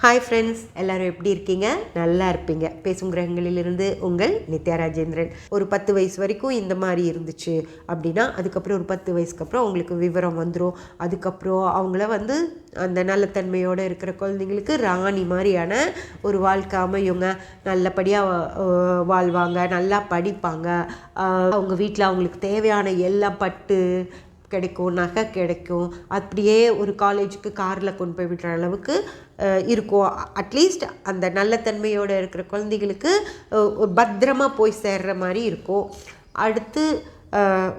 Hi friends, எல்லோரும் எப்படி இருக்கீங்க? நல்லா இருப்பீங்க. பேசும் கிரகங்களிலிருந்து உங்கள் நித்யா ராஜேந்திரன். ஒரு 10 வயசு வரைக்கும் இந்த மாதிரி இருந்துச்சு அப்படின்னா, அதுக்கப்புறம் ஒரு 10 வயசுக்கு அப்புறம் அவங்களுக்கு விவரம் வந்துடும். அதுக்கப்புறம் அவங்கள அந்த நல்லத்தன்மையோடு இருக்கிற குழந்தைங்களுக்கு ராணி மாதிரியான ஒரு வாழ்க்கை அமையுங்க. நல்லபடியாக வாழ்வாங்க, நல்லா படிப்பாங்க. அவங்க வீட்டில் அவங்களுக்கு தேவையான எல்லாம் பட்டு கிடைக்கும், நகை கிடைக்கும். அப்படியே ஒரு காலேஜுக்கு காரில் கொண்டு போய் விடுற அளவுக்கு இருக்கும். அட்லீஸ்ட் அந்த நல்ல தன்மையோடு இருக்கிற குழந்தைகளுக்கு பத்திரமாக போய் சேர்ற மாதிரி இருக்கும். அடுத்து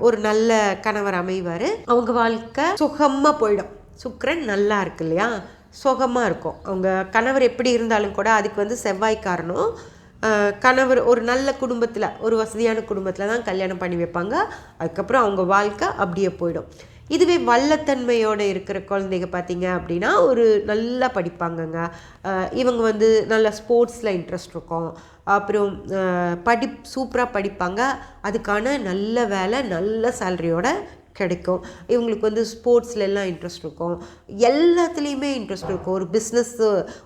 ஒரு நல்ல கணவர் அமைவார். அவங்க வாழ்க்கை சுகமாக போயிடும். சுக்கிரன் நல்லா இருக்கு இல்லையா, சுகமாக இருக்கும். அவங்க கணவர் எப்படி இருந்தாலும் கூட அதுக்கு செவ்வாய் காரணம். கணவர் ஒரு நல்ல குடும்பத்தில், ஒரு வசதியான குடும்பத்தில் தான் கல்யாணம் பண்ணி வைப்பாங்க. அதுக்கப்புறம் அவங்க வாழ்க்கை அப்படியே போயிடும். இதுவே வல்லத்தன்மையோடு இருக்கிற குழந்தைங்க பார்த்திங்க அப்படின்னா ஒரு நல்லா படிப்பாங்கங்க. இவங்க நல்ல ஸ்போர்ட்ஸில் இன்ட்ரெஸ்ட் இருக்கும். அப்புறம் சூப்பராக படிப்பாங்க. அதுக்கான நல்ல வேலை, நல்ல சேலரியோட கிடைக்கும். இவங்களுக்கு ஸ்போர்ட்ஸ்லாம் இன்ட்ரெஸ்ட் இருக்கும். எல்லாத்துலேயுமே இன்ட்ரெஸ்ட் இருக்கும். ஒரு பிஸ்னஸ்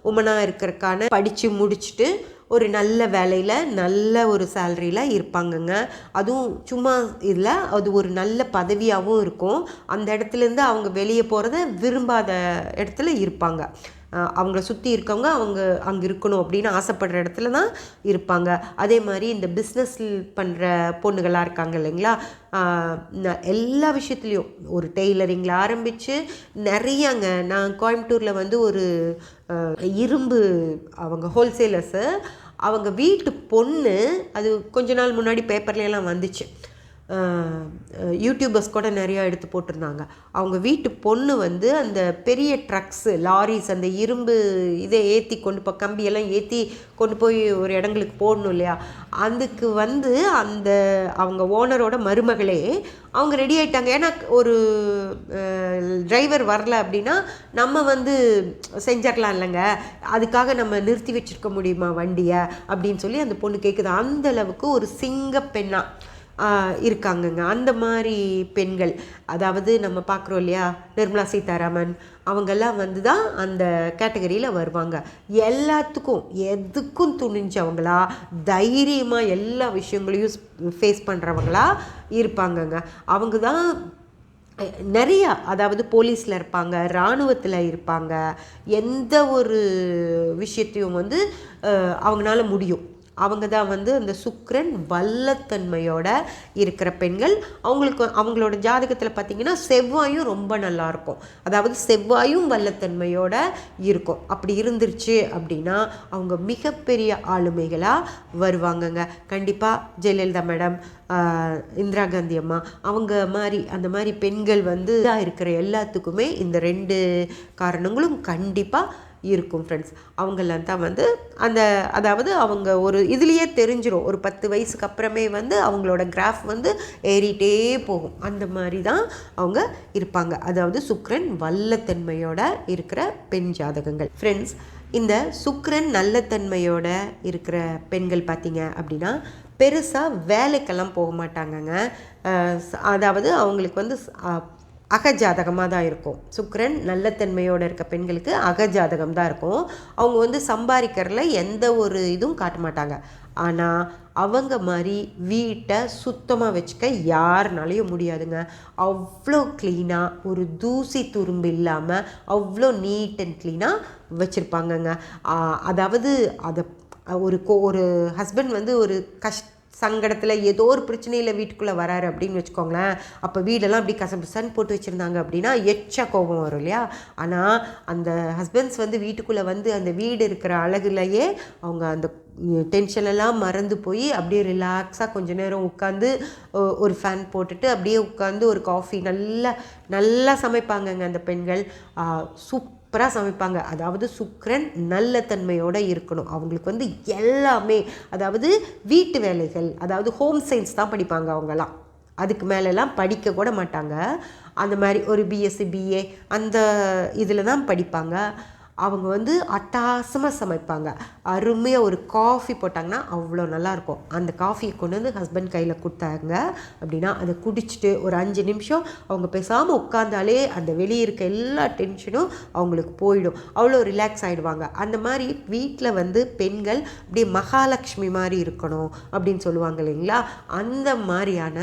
உமனாக இருக்கிறதுக்கான படித்து முடிச்சுட்டு ஒரு நல்ல வேலையில் நல்ல ஒரு சேலரியில் இருப்பாங்கங்க. அதுவும் சும்மா இல்லை, அது ஒரு நல்ல பதவியாகவும் இருக்கும். அந்த இடத்துலேருந்து அவங்க வெளியே போகிறத விரும்பாத இடத்துல இருப்பாங்க. அவங்கள சுற்றி இருக்கவங்க அங்கே இருக்கணும் அப்படின்னு ஆசைப்படுற இடத்துல தான் இருப்பாங்க. அதே மாதிரி இந்த பிஸ்னஸ் பண்ணுற பொண்ணுகளாக இருக்காங்க இல்லைங்களா, எல்லா விஷயத்துலேயும் ஒரு டெய்லரிங்கில் ஆரம்பித்து நிறையாங்க. நான் கோயம்புத்தூரில் ஒரு இரும்பு அவங்க ஹோல்சேலர்ஸு, அவங்க வீட்டு பொண்ணு, அது கொஞ்ச நாள் முன்னாடி பேப்பர்லாம் வந்துச்சு, யூடியூபர்ஸ் கூட நிறையா எடுத்து போட்டிருந்தாங்க. அவங்க வீட்டு பொண்ணு அந்த பெரிய ட்ரக்ஸு, லாரிஸ், அந்த இரும்பு இதை ஏற்றி கொண்டு போய் கம்பியெல்லாம் ஏற்றி கொண்டு போய் ஒரு இடங்களுக்கு போடணும் இல்லையா, அதுக்கு அந்த அவங்க ஓனரோட மருமகளே அவங்க ரெடி ஆகிட்டாங்க. ஏன்னா ஒரு டிரைவர் வரல அப்படின்னா நம்ம செஞ்சிடலாம் இல்லைங்க, அதுக்காக நம்ம நிறுத்தி வச்சுருக்க முடியுமா வண்டியை அப்படின்னு சொல்லி அந்த பொண்ணு கேட்குது. அந்தளவுக்கு ஒரு சிங்க பெண்ணாக இருக்காங்கங்க. அந்த மாதிரி பெண்கள், அதாவது நம்ம பார்க்குறோம் இல்லையா, நிர்மலா சீதாராமன், அவங்கெல்லாம் தான் அந்த கேட்டகரியில் வருவாங்க. எல்லாத்துக்கும் எதுக்கும் துணிஞ்சவங்களா, தைரியமாக எல்லா விஷயங்களையும் ஃபேஸ் பண்ணுறவங்களா இருப்பாங்கங்க. அவங்க தான் நிறையா, அதாவது போலீஸில் இருப்பாங்க, இராணுவத்தில் இருப்பாங்க. எந்த ஒரு விஷயத்தையும் அவங்களால முடியும். அவங்க தான் அந்த சுக்கிரன் வல்லத்தன்மையோட இருக்கிற பெண்கள். அவங்களோட ஜாதகத்தில் பார்த்திங்கன்னா செவ்வாயும் ரொம்ப நல்லாயிருக்கும். அதாவது செவ்வாயும் வல்லத்தன்மையோட இருக்கும். அப்படி இருந்துருச்சு அப்படின்னா அவங்க மிகப்பெரிய ஆளுமைகளாக வருவாங்கங்க. கண்டிப்பாக ஜெயலலிதா மேடம், இந்திரா காந்தி அம்மா, அவங்க மாதிரி அந்த மாதிரி பெண்கள் இருக்கிற எல்லாத்துக்குமே இந்த 2 காரணங்களும் கண்டிப்பாக இருக்கும் ஃப்ரெண்ட்ஸ். அவங்கெல்லாம் தான் அதாவது அவங்க ஒரு இதுலேயே தெரிஞ்சிடும். ஒரு 10 வயசுக்கு அப்புறமே அவங்களோட கிராஃப் ஏறிட்டே போகும். அந்த மாதிரி தான் அவங்க இருப்பாங்க. அதாவது சுக்கிரன் வல்லத்தன்மையோட இருக்கிற பெண் ஜாதகங்கள். ஃப்ரெண்ட்ஸ், இந்த சுக்கிரன் நல்லத்தன்மையோட இருக்கிற பெண்கள் பார்த்திங்க அப்படின்னா பெருசாக வேலைக்கெல்லாம் போக மாட்டாங்கங்க. அதாவது அவங்களுக்கு அகஜாதகமாக தான் இருக்கும். சுக்கிரன் நல்லத்தன்மையோடு இருக்க பெண்களுக்கு அகஜாதகம் தான் இருக்கும். அவங்க சம்பாதிக்கிறதுல எந்த ஒரு இதுவும் காட்ட மாட்டாங்க. ஆனால் அவங்க மாதிரி வீட்டை சுத்தமாக வச்சுக்க யாருனாலையும் முடியாதுங்க. அவ்வளோ க்ளீனாக, ஒரு தூசி துரும்பு இல்லாமல் அவ்வளோ நீட் அண்ட் க்ளீனாக வச்சுருப்பாங்கங்க. அதாவது அதை ஒரு ஹஸ்பண்ட் ஒரு சங்கடத்தில் ஏதோ ஒரு பிரச்சனையில் வீட்டுக்குள்ளே வராரு அப்படின்னு வச்சுக்கோங்களேன். அப்போ வீடெல்லாம் அப்படி கசபசன்னு போட்டு வச்சுருந்தாங்க அப்படின்னா எச்சா கோபம் வரும் இல்லையா. ஆனால் அந்த ஹஸ்பண்ட்ஸ் வீட்டுக்குள்ளே அந்த வீடு இருக்கிற அழகுலையே அவங்க அந்த டென்ஷனெல்லாம் மறந்து போய் அப்படியே ரிலாக்ஸாக கொஞ்ச நேரம் உட்காந்து ஒரு ஃபேன் போட்டுட்டு அப்படியே உட்காந்து ஒரு காஃபி நல்லா சமைப்பாங்கங்க. அந்த பெண்கள் சூப்பராக சமைப்பாங்க. அதாவது சுக்கிரன் நல்ல தன்மையோடு இருக்கணும். அவங்களுக்கு எல்லாமே, அதாவது வீட்டு வேலைகள், அதாவது ஹோம் சயின்ஸ் தான் படிப்பாங்க அவங்கெல்லாம். அதுக்கு மேலெல்லாம் படிக்க கூட மாட்டாங்க. அந்த மாதிரி ஒரு பிஎஸ்சி, பிஏ அந்த இதில் தான் படிப்பாங்க. அவங்க வந்து அட்டகாசமாக சமைப்பாங்க. அருமையாக ஒரு காஃபி போட்டாங்கன்னா அவ்வளோ நல்லாயிருக்கும். அந்த காஃபியை கொண்டு வந்து ஹஸ்பண்ட் கையில் கொடுத்தாங்க அப்படின்னா அதை குடிச்சிட்டு ஒரு 5 நிமிஷம் அவங்க பேசாமல் உட்காந்தாலே அந்த வெளியே இருக்க எல்லா டென்ஷனும் அவங்களுக்கு போயிடும். அவ்வளோ ரிலாக்ஸ் ஆகிடுவாங்க. அந்த மாதிரி வீட்டில் வந்து பெண்கள் அப்படியே மகாலட்சுமி மாதிரி இருக்கணும் அப்படின்னு சொல்லுவாங்க இல்லைங்களா? அந்த மாதிரியான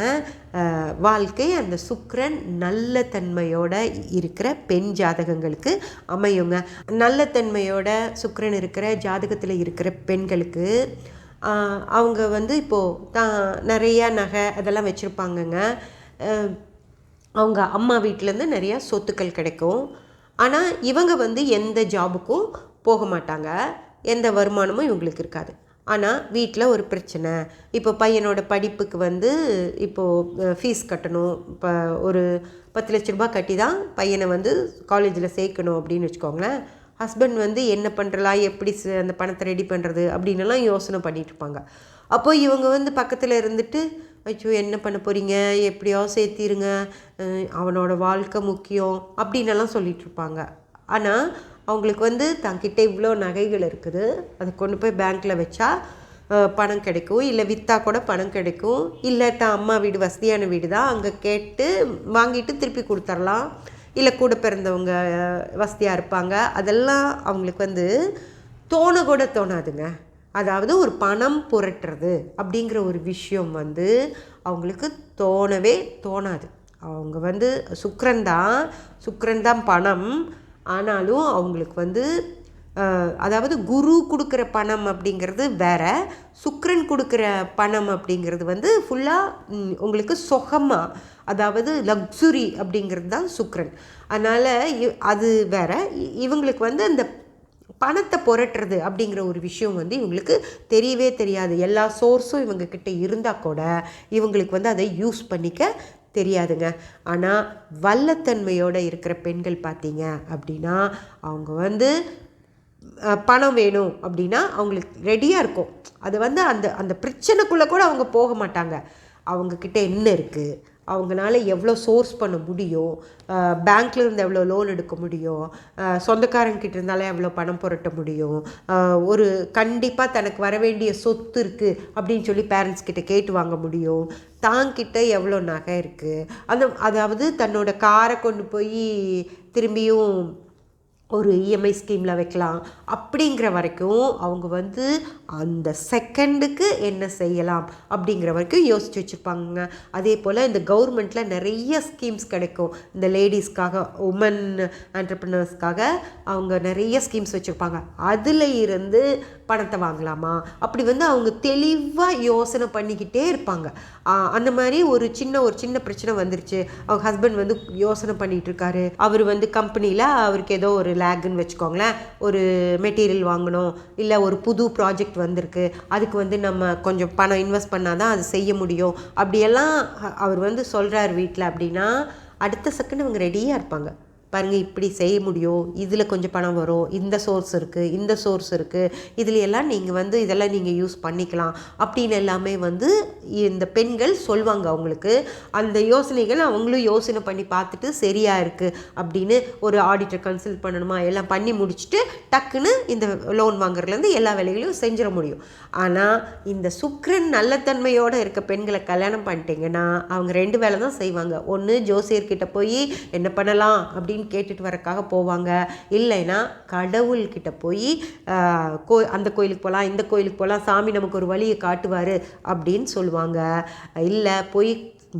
வாழ்க்கை அந்த சுக்கிரன் நல்ல தன்மையோட இருக்கிற பெண் ஜாதகங்களுக்கு அமையுங்க. நல்ல தன்மையோட சுக்கிரன் இருக்கிற ஜாதகத்தில் இருக்கிற பெண்களுக்கு அவங்க வந்து இப்போது நிறையா நகை அதெல்லாம் வச்சுருப்பாங்கங்க. அவங்க அம்மா வீட்டிலேருந்து நிறையா சொத்துக்கள் கிடைக்கும். ஆனால் இவங்க வந்து எந்த ஜாபுக்கும் போக மாட்டாங்க, எந்த வருமானமும் இவங்களுக்கு இருக்காது. ஆனால் வீட்டில் ஒரு பிரச்சனை. இப்போ பையனோட படிப்புக்கு வந்து இப்போது ஃபீஸ் கட்டணும். இப்போ ஒரு 10 லட்ச ரூபா கட்டி தான் பையனை வந்து காலேஜில் சேர்க்கணும் அப்படின்னு வச்சுக்கோங்களேன். ஹஸ்பண்ட் வந்து என்ன பண்ணுறலாம், எப்படி அந்த பணத்தை ரெடி பண்ணுறது அப்படின்னுலாம் யோசனை பண்ணிகிட்ருப்பாங்க. அப்போ இவங்க வந்து பக்கத்தில் இருந்துட்டு, ஐயோ என்ன பண்ண போகிறீங்க, எப்படியாவது சேர்த்திருங்க, அவனோட வாழ்க்கை முக்கியம் அப்படின்னெல்லாம் சொல்லிகிட்ருப்பாங்க. ஆனால் அவங்களுக்கு வந்து தங்கிட்ட இவ்வளோ நகைகள் இருக்குது, அதை கொண்டு போய் பேங்க்கில் வச்சா பணம் கிடைக்கும், இல்லை விற்றா கூட பணம் கிடைக்கும், இல்லை தான் அம்மா வீடு வசதியான வீடு தான் அங்கே கேட்டு வாங்கிட்டு திருப்பி கொடுத்துர்லாம், இல்லை கூட பிறந்தவங்க வசதியாக இருப்பாங்க. அதெல்லாம் அவங்களுக்கு வந்து கூட தோணாதுங்க. அதாவது ஒரு பணம் புரட்டுறது அப்படிங்கிற ஒரு விஷயம் வந்து அவங்களுக்கு தோணவே தோணாது. அவங்க வந்து சுக்கிரன் தான் பணம். ஆனாலும் அவங்களுக்கு வந்து அதாவது குரு கொடுக்குற பணம் அப்படிங்கிறது வேற, சுக்கிரன் கொடுக்குற பணம் அப்படிங்கிறது வந்து ஃபுல்லாக உங்களுக்கு சுகமாக, அதாவது லக்ஸுரி அப்படிங்கிறது தான் சுக்கிரன். அதனால் அது வேற. இவங்களுக்கு வந்து அந்த பணத்தை புரட்டுறது அப்படிங்கிற ஒரு விஷயம் வந்து இவங்களுக்கு தெரியவே தெரியாது. எல்லா சோர்ஸும் இவங்கக்கிட்ட இருந்தால் கூட இவங்களுக்கு வந்து அதை யூஸ் பண்ணிக்க தெரியாதுங்க. ஆனால் வல்லத்தன்மையோடு இருக்கிற பெண்கள் பார்த்தீங்க அப்படின்னா அவங்க வந்து பணம் வேணும் அப்படின்னா அவங்களுக்கு ரெடியாக இருக்கும். அது வந்து அந்த அந்த பிரச்சனைக்குள்ளே கூட அவங்க போக மாட்டாங்க. அவங்கக்கிட்ட என்ன இருக்குது, அவங்களால எவ்வளோ சோர்ஸ் பண்ண முடியும், பேங்க்கில் இருந்து எவ்வளோ லோன் எடுக்க முடியும், சொந்தக்காரங்கிட்ட இருந்தாலே எவ்வளோ பணம் புரட்ட முடியும், ஒரு கண்டிப்பாக தனக்கு வர வேண்டிய சொத்து இருக்குது அப்படின்னு சொல்லி பேரண்ட்ஸ் கிட்ட கேட்டு வாங்க முடியும், தாங்கிட்ட எவ்வளோ நகை இருக்குது, அதாவது தன்னோட காரை கொண்டு போய் திரும்பியும் ஒரு இஎம்ஐ ஸ்கீமில் வைக்கலாம் அப்படிங்கிற வரைக்கும் அவங்க வந்து அந்த செகண்டுக்கு என்ன செய்யலாம் அப்படிங்கிற வரைக்கும் யோசித்து வச்சுருப்பாங்க. அதே போல் இந்த கவர்மெண்ட்டில் நிறைய ஸ்கீம்ஸ் கிடைக்கும். இந்த லேடிஸ்க்காக, உமன் என்டர்ப்ரினர்ஸ்க்காக அவங்க நிறைய ஸ்கீம்ஸ் வச்சுருப்பாங்க. அதில் இருந்து பணத்தை வாங்கலாமா அப்படி வந்து அவங்க தெளிவாக யோசனை பண்ணிக்கிட்டே இருப்பாங்க. அந்த மாதிரி ஒரு சின்ன பிரச்சனை வந்துருச்சு, அவங்க ஹஸ்பண்ட் வந்து யோசனை பண்ணிகிட்டு இருக்காரு. அவர் வந்து கம்பெனியில் அவருக்கு ஏதோ ஒரு லேக்குன்னு வச்சுக்கோங்களேன், ஒரு மெட்டீரியல் வாங்கணும், இல்லை ஒரு புது ப்ராஜெக்ட் வந்திருக்கு, அதுக்கு வந்து நம்ம கொஞ்சம் பணம் இன்வெஸ்ட் பண்ணால் தான் அது செய்ய முடியும் அப்படியெல்லாம் அவர் வந்து சொல்கிறார் வீட்டில். அப்படின்னா அடுத்த செகண்ட் அவங்க ரெடியாக இருப்பாங்க. பாருங்கள், இப்படி செய்ய முடியும், இதில் கொஞ்சம் பணம் வரும், இந்த சோர்ஸ் இருக்குது, இதில் எல்லாம் நீங்கள் வந்து இதெல்லாம் நீங்கள் யூஸ் பண்ணிக்கலாம் அப்படின்னு எல்லாமே வந்து இந்த பெண்கள் சொல்லுவாங்க. அவங்களுக்கு அந்த யோசனைகள் அவங்களும் யோசனை பண்ணி பார்த்துட்டு சரியாக இருக்குது அப்படின்னு ஒரு ஆடிட்டர் கன்சல்ட் பண்ணணுமா எல்லாம் பண்ணி முடிச்சுட்டு டக்குன்னு இந்த லோன் வாங்குறதுலேருந்து எல்லா வேலைகளையும் செஞ்சிட முடியும். ஆனால் இந்த சுக்கிரன் நல்லத்தன்மையோடு இருக்க பெண்களை கல்யாணம் பண்ணிட்டீங்கன்னா அவங்க 2 வேலை தான் செய்வாங்க. ஒன்று ஜோசியர்கிட்ட போய் என்ன பண்ணலாம் அப்படின்னு கேட்டுட்டு வரக்காக போவாங்க, இல்லைன்னா கடவுள்கிட்ட போய் அந்த கோயிலுக்கு போகலாம், இந்த கோயிலுக்கு போகலாம், சாமி நமக்கு ஒரு வழியை காட்டுவார் அப்படின்னு சொல்லுவாங்க. இல்லை போய்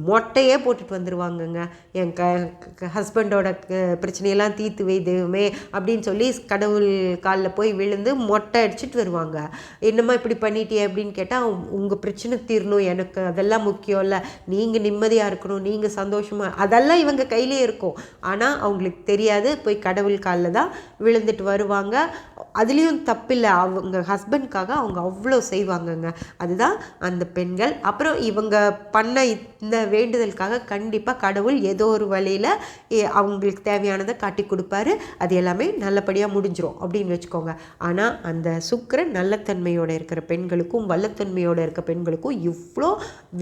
மொட்டையே போட்டுட்டு வந்துடுவாங்கங்க. என் ஹஸ்பண்டோட பிரச்சனையெல்லாம் தீர்த்து வை தெய்வமே அப்படின்னு சொல்லி கடவுள் காலில் போய் விழுந்து மொட்டை அடிச்சுட்டு வருவாங்க. என்னம்மா இப்படி பண்ணிட்டியே அப்படின்னு கேட்டால், உங்கள் பிரச்சனை தீரணும், எனக்கு அதெல்லாம் முக்கியம் இல்லை, நீங்கள் நிம்மதியாக இருக்கணும், நீங்கள் சந்தோஷமாக, அதெல்லாம் இவங்க கையிலே இருக்கும். ஆனால் அவங்களுக்கு தெரியாது, போய் கடவுள் காலில் தான் விழுந்துட்டு வருவாங்க. அதுலேயும் தப்பில்லை, அவங்க ஹஸ்பண்ட்காக அவங்க அவ்வளோ செய்வாங்கங்க. அதுதான் அந்த பெண்கள். அப்புறம் இவங்க பண்ண இந்த வேண்டுதலுக்காக கண்டிப்பாக கடவுள் ஏதோ ஒரு வழியில் அவங்களுக்கு தேவையானதை காட்டி கொடுப்பாரு. அது எல்லாமே நல்லபடியாக முடிஞ்சிடும் அப்படின்னு வச்சுக்கோங்க. ஆனால் அந்த சுக்கிரன் நல்லத்தன்மையோடு இருக்கிற பெண்களுக்கும் வல்லத்தன்மையோடு இருக்கிற பெண்களுக்கும் இவ்வளோ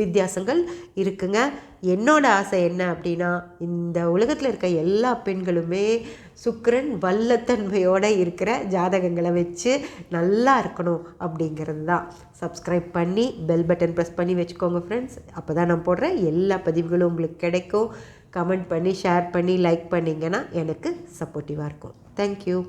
வித்தியாசங்கள் இருக்குங்க. என்னோட ஆசை என்ன அப்படின்னா, இந்த உலகத்தில் இருக்க எல்லா பெண்களுமே சுக்கிரன் வல்லத்தன்மையோடு இருக்கிற ஜாதகங்களை வச்சு நல்லா இருக்கணும் அப்படிங்கிறது தான். சப்ஸ்கிரைப் பண்ணி பெல் பட்டன் ப்ரெஸ் பண்ணி வச்சுக்கோங்க ஃப்ரெண்ட்ஸ். அப்போ தான் நான் போடுற எல்லா பதிவுகளும் உங்களுக்கு கிடைக்கும். கமெண்ட் பண்ணி ஷேர் பண்ணி லைக் பண்ணிங்கன்னா எனக்கு சப்போர்ட்டிவாக இருக்கும். தேங்க்யூ.